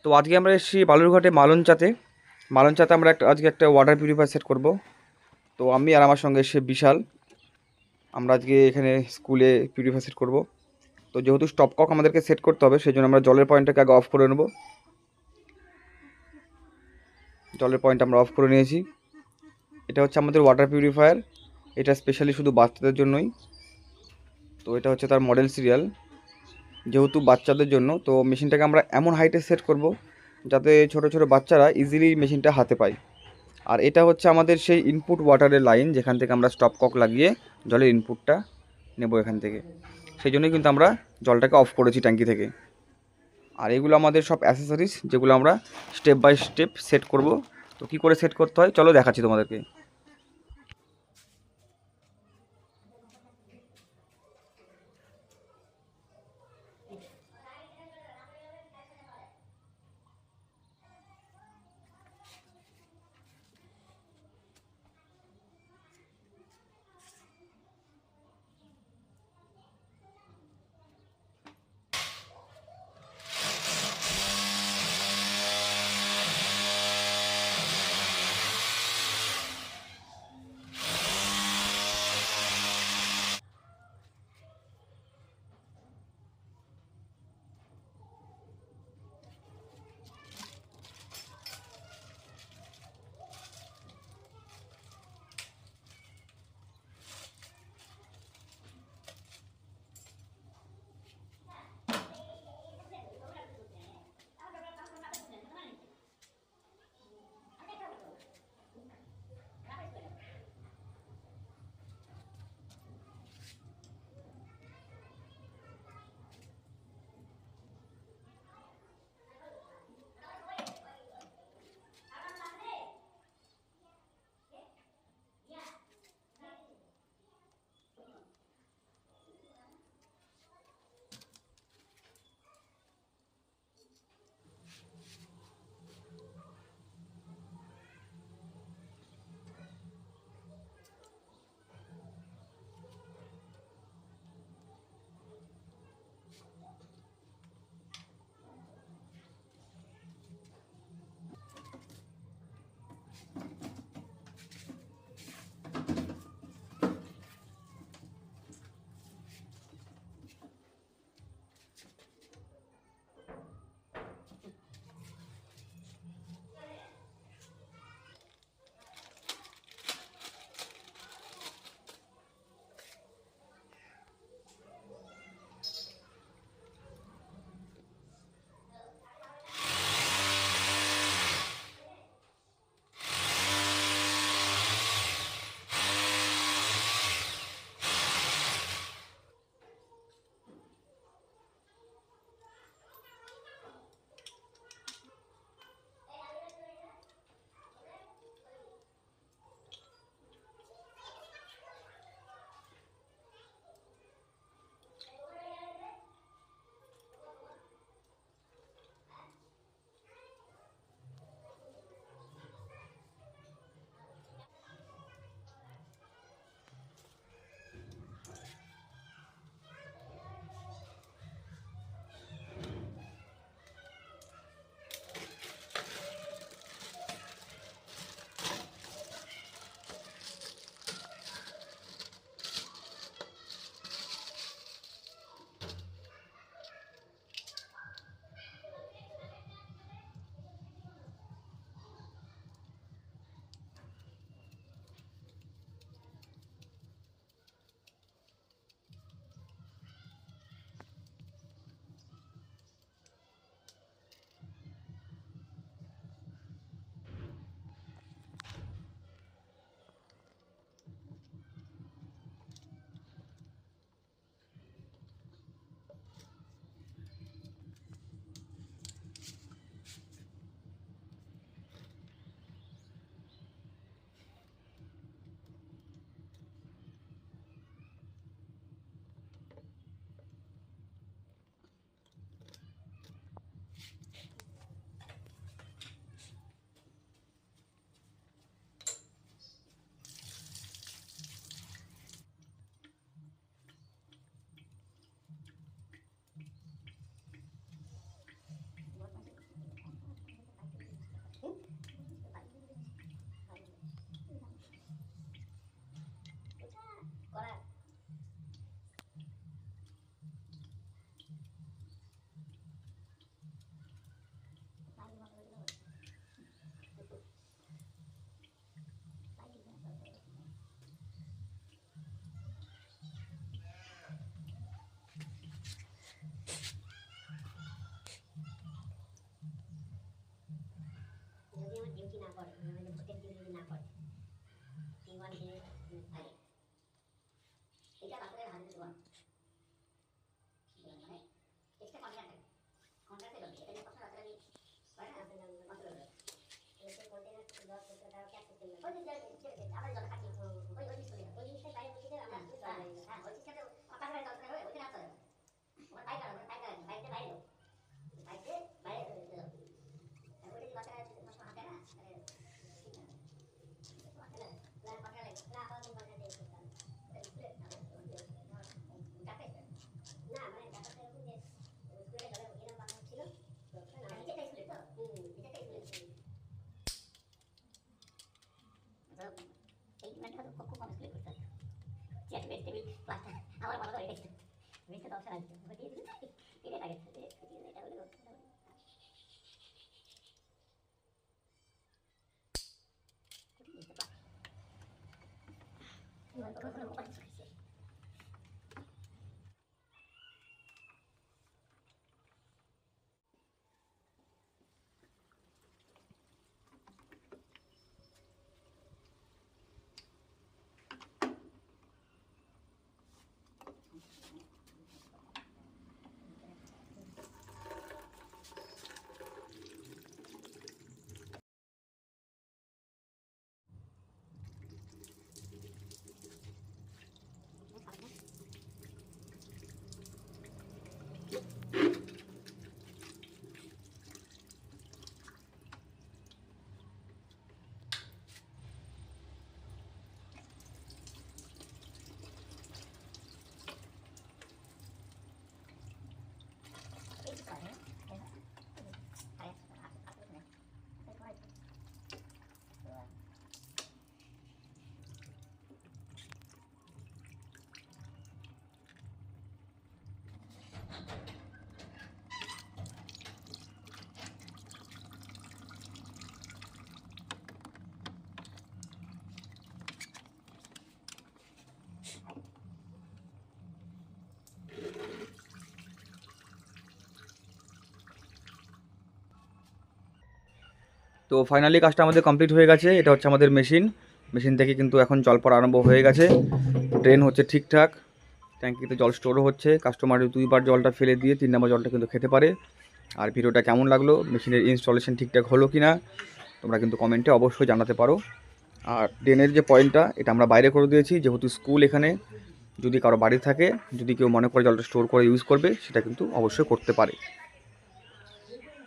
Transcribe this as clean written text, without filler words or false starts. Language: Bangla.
তো আজকে আমরা এসেছি বালুরঘাটে মালঞ্চাতে আমরা আজকে একটা ওয়াটার পিউরিফায়ার সেট করব। তো আমি আর আমার সঙ্গে এসে বিশাল, আমরা আজকে এখানে স্কুলে পিউরিফায়ার সেট করব। তো যেহেতু স্টপকক আমাদেরকে সেট করতে হবে, সেই জন্য আমরা জলের পয়েন্টটাকে আগে অফ করে নেব। জলের পয়েন্ট আমরা অফ করে নিয়েছি। এটা হচ্ছে আমাদের ওয়াটার পিউরিফায়ার, এটা স্পেশালি শুধু বাচ্চাদের জন্যই। তো এটা হচ্ছে তার মডেল সিরিয়াল, যেহেতু বাচ্চাদের জন্য। তো মেশিনটাকে আমরা এমন হাইটে সেট করব যাতে ছোট ছোট বাচ্চারা ইজিলি মেশিনটা হাতে পায়। আর এটা হচ্ছে আমাদের সেই ইনপুট ওয়াটারের লাইন, যেখান থেকে আমরা স্টপকক লাগিয়ে জলের ইনপুটটা নেব এখান থেকে। সেই জন্যই কিন্তু আমরা জলটাকে অফ করেছি ট্যাঙ্কি থেকে। আর এগুলো আমাদের সব অ্যাসেসরিজ, যেগুলো আমরা স্টেপ বাই স্টেপ সেট করব। তো কী করে সেট করতে হয় চলো দেখাচ্ছি তোমাদেরকে। তো ফাইনালি কাজটা আমাদের কমপ্লিট হয়ে গেছে। এটা হচ্ছে আমাদের মেশিন থেকে কিন্তু এখন জল পড়া আরম্ভ হয়ে গেছে। ড্রেন হচ্ছে ঠিকঠাক, ট্যাঙ্কিতে জল স্টোরও হচ্ছে। কাস্টমার 2বার জলটা ফেলে দিয়ে 3 নম্বর জলটা কিন্তু খেতে পারে। আর ভিডিওটা কেমন লাগলো, মেশিনের ইনস্টলেশন ঠিকঠাক হলো কি না, তোমরা কিন্তু কমেন্টে অবশ্যই জানাতে পারো। আর ড্রেনের যে পয়েন্টটা, এটা আমরা বাইরে করে দিয়েছি, যেহেতু স্কুল এখানে। যদি কারো বাড়ি থাকে, যদি কেউ মনে করে জলটা স্টোর করে ইউজ করবে, সেটা কিন্তু অবশ্যই করতে পারে।